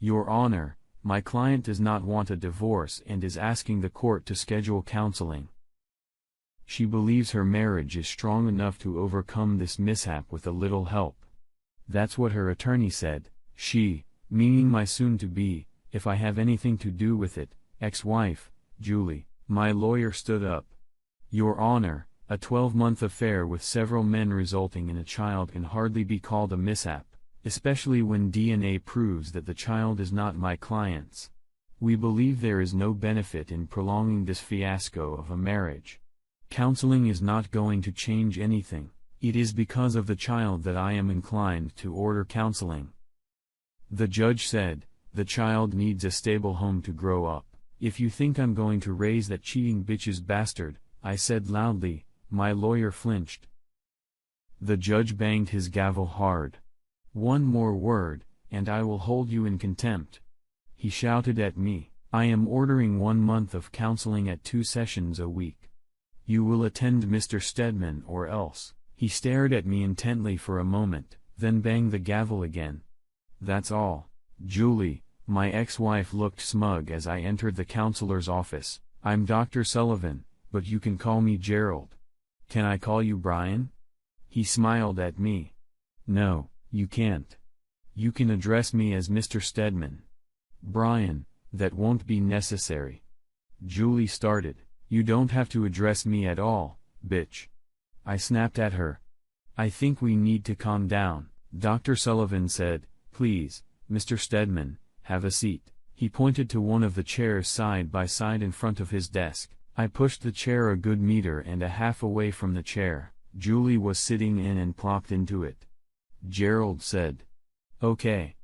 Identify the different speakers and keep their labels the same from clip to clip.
Speaker 1: Your Honor, my client does not want a divorce and is asking the court to schedule counseling. She believes her marriage is strong enough to overcome this mishap with a little help. That's what her attorney said. She, meaning my soon-to-be, if I have anything to do with it, ex-wife, Julie. My lawyer stood up. Your Honor, a 12-month affair with several men resulting in a child can hardly be called a mishap, especially when DNA proves that the child is not my client's. We believe there is no benefit in prolonging this fiasco of a marriage. Counseling is not going to change anything. It is because of the child that I am inclined to order counseling. The judge said, the child needs a stable home to grow up. If you think I'm going to raise that cheating bitch's bastard, I said loudly. My lawyer flinched. The judge banged his gavel hard. One more word, and I will hold you in contempt. He shouted at me. I am ordering 1 month of counseling at 2 sessions a week. You will attend Mr. Stedman or else. He stared at me intently for a moment, then banged the gavel again. That's all. Julie, my ex-wife, looked smug as I entered the counselor's office. I'm Dr. Sullivan, but you can call me Gerald. Can I call you Brian? He smiled at me. No, you can't. You can address me as Mr. Stedman. Brian, that won't be necessary. Julie started. You don't have to address me at all, bitch. I snapped at her. I think we need to calm down. Dr. Sullivan said, please, Mr. Stedman, have a seat. He pointed to one of the chairs side by side in front of his desk. I pushed the chair a good meter and a half away from the chair. Julie was sitting in and plopped into it. Gerald said. Okay.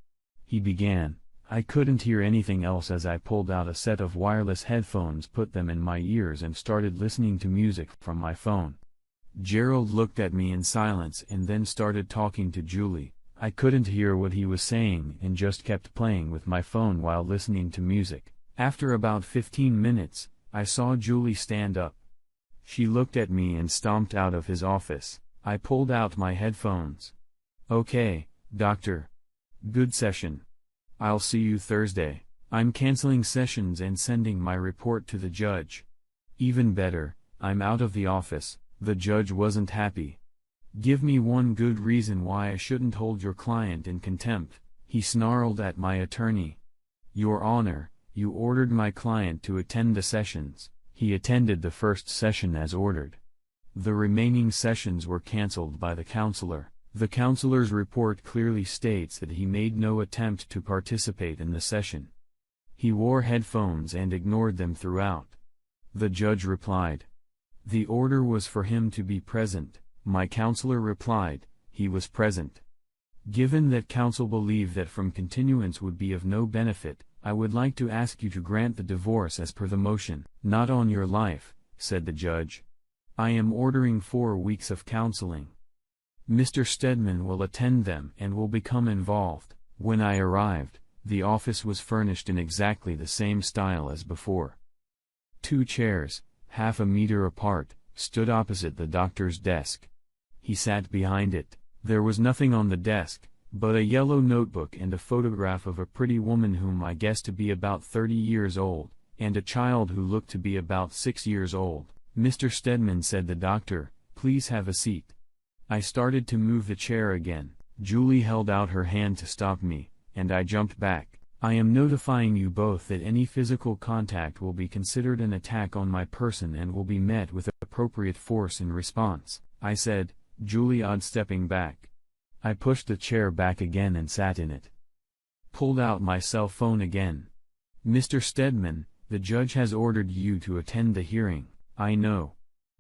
Speaker 1: He began. I couldn't hear anything else as I pulled out a set of wireless headphones, put them in my ears and started listening to music from my phone. Gerald looked at me in silence and then started talking to Julie. I couldn't hear what he was saying and just kept playing with my phone while listening to music. After about 15 minutes, I saw Julie stand up. She looked at me and stomped out of his office. I pulled out my headphones. Okay, doctor. Good session. I'll see you Thursday. I'm canceling sessions and sending my report to the judge. Even better, I'm out of the office. The judge wasn't happy. Give me one good reason why I shouldn't hold your client in contempt, he snarled at my attorney. Your Honor, you ordered my client to attend the sessions. He attended the first session as ordered. The remaining sessions were canceled by the counselor. The counselor's report clearly states that he made no attempt to participate in the session. He wore headphones and ignored them throughout. The judge replied. The order was for him to be present. My counselor replied, he was present. Given that counsel believed that from continuance would be of no benefit, I would like to ask you to grant the divorce as per the motion. Not on your life, said the judge. I am ordering 4 weeks of counseling. Mr. Stedman will attend them and will become involved. When I arrived, the office was furnished in exactly the same style as before. 2 chairs, half a meter apart, stood opposite the doctor's desk. He sat behind it. There was nothing on the desk, but a yellow notebook and a photograph of a pretty woman whom I guessed to be about 30 years old, and a child who looked to be about 6 years old. Mr. Stedman, said the doctor, please have a seat. I started to move the chair again. Julie held out her hand to stop me, and I jumped back. I am notifying you both that any physical contact will be considered an attack on my person and will be met with appropriate force in response, I said, Julie stepping back. I pushed the chair back again and sat in it. Pulled out my cell phone again. Mr. Stedman, the judge has ordered you to attend the hearing. I know.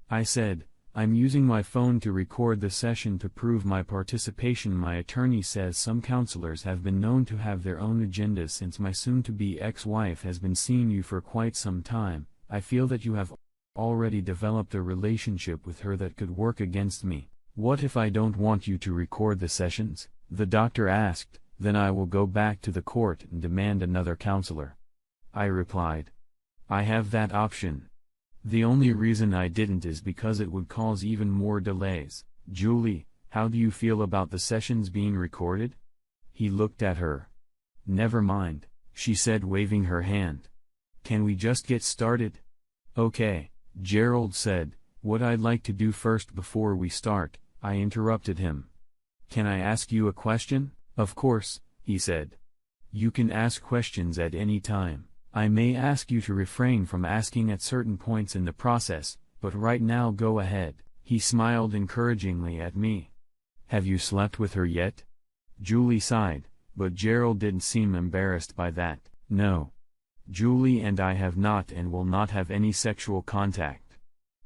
Speaker 1: I said, I'm using my phone to record the session to prove my participation. My attorney says some counselors have been known to have their own agendas since my soon-to-be ex-wife has been seeing you for quite some time. I feel that you have already developed a relationship with her that could work against me. What if I don't want you to record the sessions? The doctor asked. Then I will go back to the court and demand another counselor. I replied. I have that option. The only reason I didn't is because it would cause even more delays. Julie, how do you feel about the sessions being recorded? He looked at her. Never mind, she said, waving her hand. Can we just get started? Okay, Gerald said. What I'd like to do first before we start, I interrupted him. Can I ask you a question? Of course, he said. You can ask questions at any time. I may ask you to refrain from asking at certain points in the process, but right now go ahead. He smiled encouragingly at me. Have you slept with her yet? Julie sighed, but Gerald didn't seem embarrassed by that. No. Julie and I have not and will not have any sexual contact,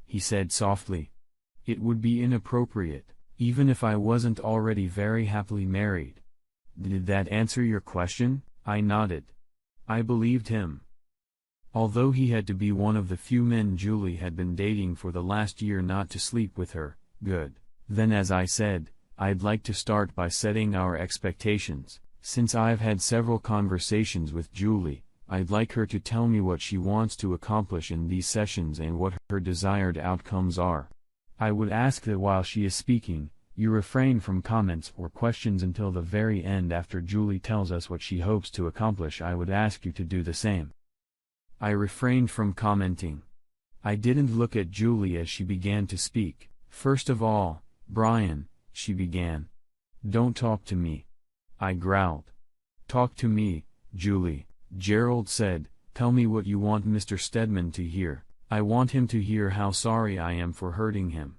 Speaker 1: he said softly. It would be inappropriate, even if I wasn't already very happily married. Did that answer your question? I nodded. I believed him. Although he had to be one of the few men Julie had been dating for the last year not to sleep with her, good. Then, as I said, I'd like to start by setting our expectations. Since I've had several conversations with Julie, I'd like her to tell me what she wants to accomplish in these sessions and what her desired outcomes are. I would ask that while she is speaking, you refrain from comments or questions until the very end. After Julie tells us what she hopes to accomplish, I would ask you to do the same. I refrained from commenting. I didn't look at Julie as she began to speak. First of all, Brian, she began. Don't talk to me. I growled. Talk to me, Julie, Gerald said. Tell me what you want Mr. Stedman to hear. I want him to hear how sorry I am for hurting him.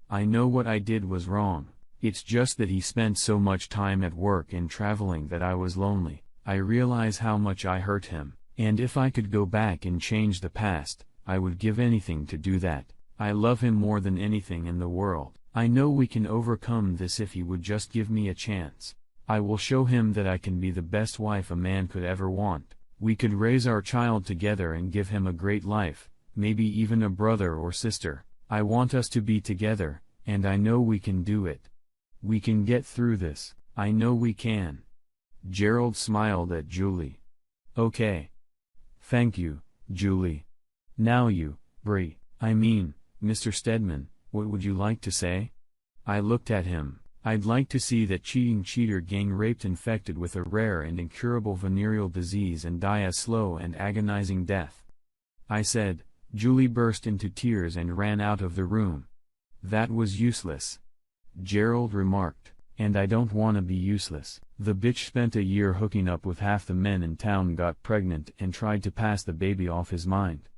Speaker 1: I know what I did was wrong. It's just that he spent so much time at work and traveling that I was lonely. I realize how much I hurt him, and if I could go back and change the past, I would give anything to do that. I love him more than anything in the world. I know we can overcome this if he would just give me a chance. I will show him that I can be the best wife a man could ever want. We could raise our child together and give him a great life, maybe even a brother or sister. I want us to be together, and I know we can do it. We can get through this. I know we can. Gerald smiled at Julie. Okay. Thank you, Julie. Now you, Mr. Stedman, what would you like to say? I looked at him. I'd like to see that cheating cheater gang raped infected with a rare and incurable venereal disease and die a slow and agonizing death. I said. Julie burst into tears and ran out of the room. That was useless. Gerald remarked. And I don't wanna be useless. The bitch spent a year hooking up with half the men in town, got pregnant and tried to pass the baby off his mind.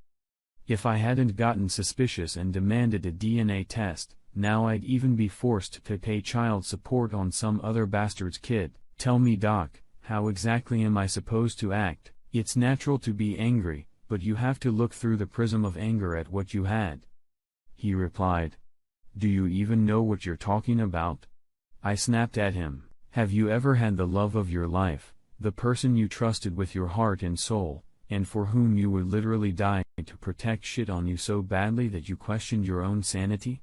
Speaker 1: If I hadn't gotten suspicious and demanded a DNA test, now I'd even be forced to pay child support on some other bastard's kid. Tell me, Doc, how exactly am I supposed to act? It's natural to be angry, but you have to look through the prism of anger at what you had. He replied. Do you even know what you're talking about? I snapped at him. Have you ever had the love of your life, the person you trusted with your heart and soul, and for whom you would literally die to protect shit on you so badly that you questioned your own sanity?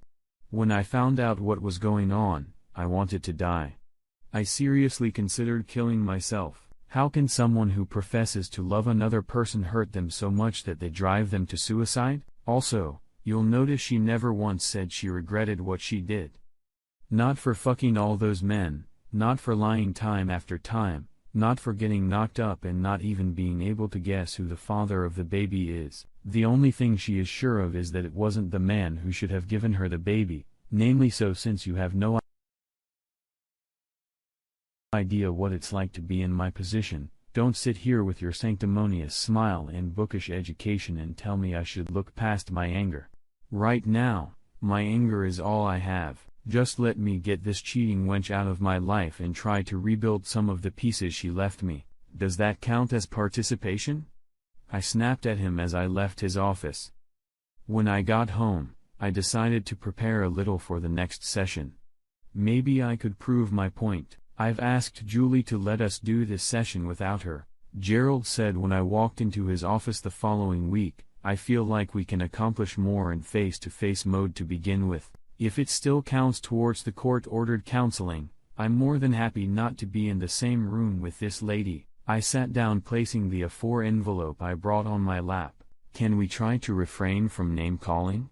Speaker 1: When I found out what was going on, I wanted to die. I seriously considered killing myself. How can someone who professes to love another person hurt them so much that they drive them to suicide? Also, you'll notice she never once said she regretted what she did. Not for fucking all those men, not for lying time after time, not for getting knocked up and not even being able to guess who the father of the baby is. The only thing she is sure of is that it wasn't the man who should have given her the baby, namely so since you have no idea what it's like to be in my position, don't sit here with your sanctimonious smile and bookish education and tell me I should look past my anger. Right now, my anger is all I have. Just let me get this cheating wench out of my life and try to rebuild some of the pieces she left me. Does that count as participation? I snapped at him as I left his office. When I got home, I decided to prepare a little for the next session. Maybe I could prove my point. I've asked Julie to let us do this session without her, Gerald said when I walked into his office the following week. I feel like we can accomplish more in face-to-face mode to begin with. If it still counts towards the court-ordered counseling, I'm more than happy not to be in the same room with this lady. I sat down, placing the A4 envelope I brought on my lap. Can we try to refrain from name-calling?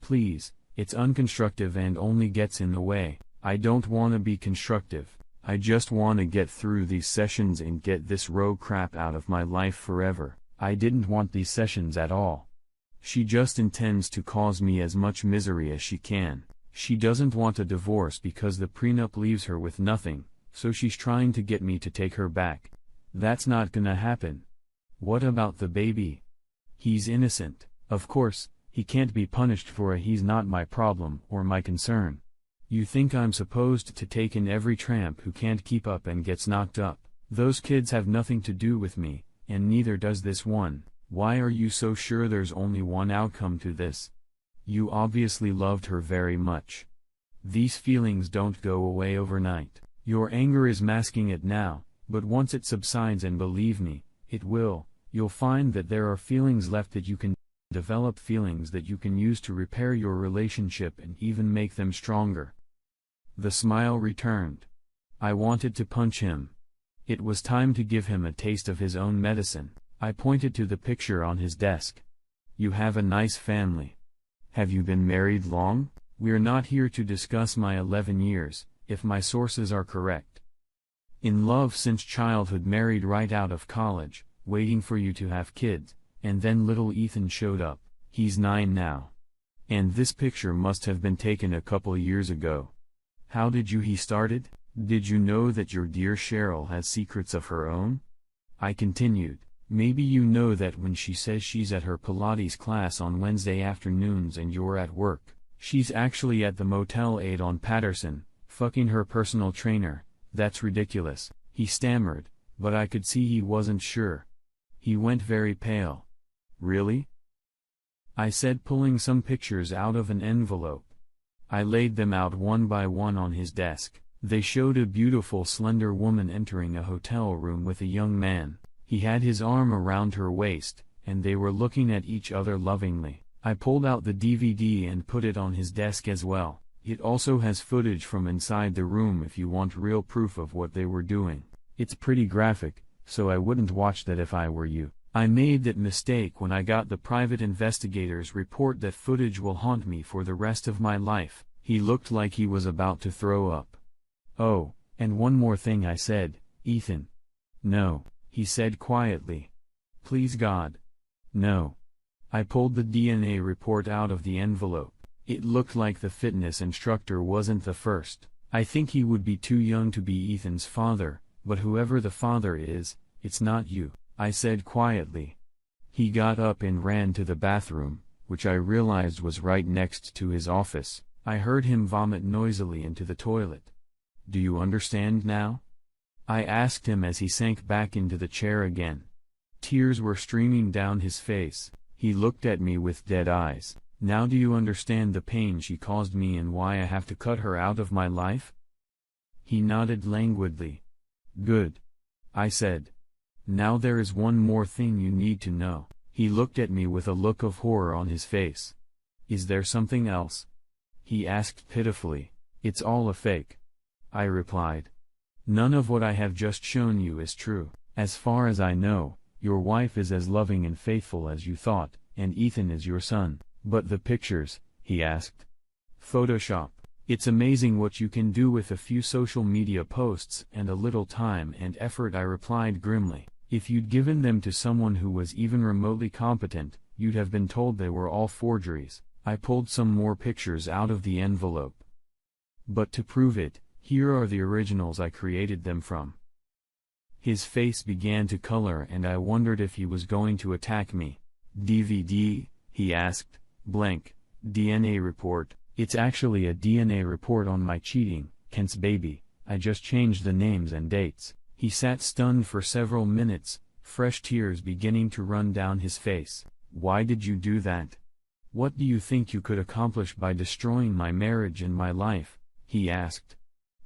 Speaker 1: Please, it's unconstructive and only gets in the way. I don't want to be constructive. I just wanna get through these sessions and get this row crap out of my life forever. I didn't want these sessions at all. She just intends to cause me as much misery as she can. She doesn't want a divorce because the prenup leaves her with nothing, so she's trying to get me to take her back. That's not gonna happen. What about the baby? He's innocent. Of course, he can't be punished for it. He's not my problem or my concern. You think I'm supposed to take in every tramp who can't keep up and gets knocked up? Those kids have nothing to do with me, and neither does this one. Why are you so sure there's only one outcome to this? You obviously loved her very much. These feelings don't go away overnight. Your anger is masking it now, but once it subsides, and believe me, it will, you'll find that there are feelings left that you can develop, feelings that you can use to repair your relationship and even make them stronger. The smile returned. I wanted to punch him. It was time to give him a taste of his own medicine. I pointed to the picture on his desk. You have a nice family. Have you been married long? We're not here to discuss my 11 years, if my sources are correct. In love since childhood, married right out of college, waiting for you to have kids, and then little Ethan showed up. He's 9 now. And this picture must have been taken a couple years ago. How did he started? Did you know that your dear Cheryl has secrets of her own? I continued. Maybe you know that when she says she's at her Pilates class on Wednesday afternoons and you're at work, she's actually at the Motel 8 on Patterson, fucking her personal trainer. That's ridiculous, he stammered, but I could see he wasn't sure. He went very pale. Really? I said, pulling some pictures out of an envelope. I laid them out one by one on his desk. They showed a beautiful slender woman entering a hotel room with a young man. He had his arm around her waist, and they were looking at each other lovingly. I pulled out the DVD and put it on his desk as well. It also has footage from inside the room if you want real proof of what they were doing. It's pretty graphic, so I wouldn't watch that if I were you. I made that mistake when I got the private investigator's report. That footage will haunt me for the rest of my life. He looked like he was about to throw up. Oh, and one more thing, I said. Ethan. No, he said quietly. Please God. No. I pulled the DNA report out of the envelope. It looked like the fitness instructor wasn't the first. I think he would be too young to be Ethan's father, but whoever the father is, it's not you, I said quietly. He got up and ran to the bathroom, which I realized was right next to his office. I heard him vomit noisily into the toilet. Do you understand now? I asked him as he sank back into the chair again. Tears were streaming down his face. He looked at me with dead eyes. Now do you understand the pain she caused me and why I have to cut her out of my life? He nodded languidly. Good. I said. Now there is one more thing you need to know. He looked at me with a look of horror on his face. Is there something else? He asked pitifully. It's all a fake. I replied. None of what I have just shown you is true. As far as I know, your wife is as loving and faithful as you thought, and Ethan is your son. But the pictures, he asked. Photoshop. It's amazing what you can do with a few social media posts and a little time and effort, I replied grimly. If you'd given them to someone who was even remotely competent, you'd have been told they were all forgeries. I pulled some more pictures out of the envelope. But to prove it, here are the originals I created them from. His face began to color and I wondered if he was going to attack me. DVD? He asked. Blank. DNA report. It's actually a DNA report on my cheating, Kent's baby. I just changed the names and dates. He sat stunned for several minutes, fresh tears beginning to run down his face. Why did you do that? What do you think you could accomplish by destroying my marriage and my life? He asked.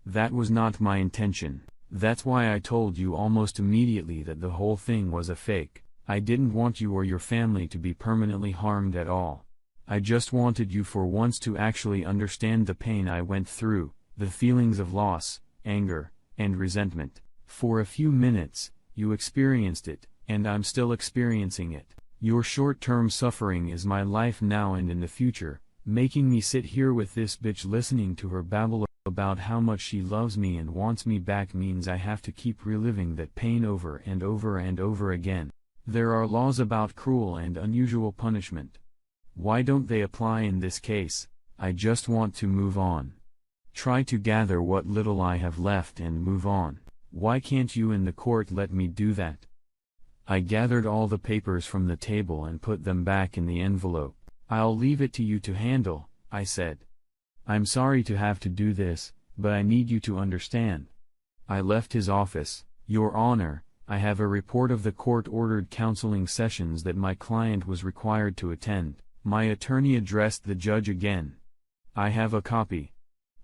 Speaker 1: That was not my intention. That's why I told you almost immediately that the whole thing was a fake. I didn't want you or your family to be permanently harmed at all. I just wanted you for once to actually understand the pain I went through, the feelings of loss, anger, and resentment. For a few minutes, you experienced it, and I'm still experiencing it. Your short-term suffering is my life now and in the future, making me sit here with this bitch listening to her babble about how much she loves me and wants me back means I have to keep reliving that pain over and over and over again. There are laws about cruel and unusual punishment. Why don't they apply in this case? I just want to move on. Try to gather what little I have left and move on. Why can't you in the court let me do that? I gathered all the papers from the table and put them back in the envelope. I'll leave it to you to handle, I said. I'm sorry to have to do this, but I need you to understand. I left his office. Your Honor, I have a report of the court-ordered counseling sessions that my client was required to attend. My attorney addressed the judge again. I have a copy.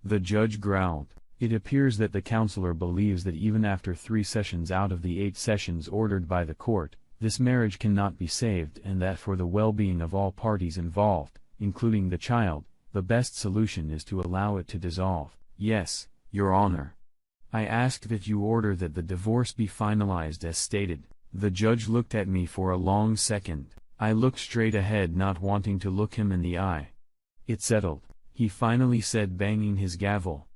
Speaker 1: The judge growled. It appears that the counselor believes that even after 3 sessions out of the 8 sessions ordered by the court, this marriage cannot be saved, and that for the well-being of all parties involved, including the child, the best solution is to allow it to dissolve. Yes, Your Honor. I ask that you order that the divorce be finalized as stated. The judge looked at me for a long second. I looked straight ahead, not wanting to look him in the eye. It's settled, he finally said, banging his gavel.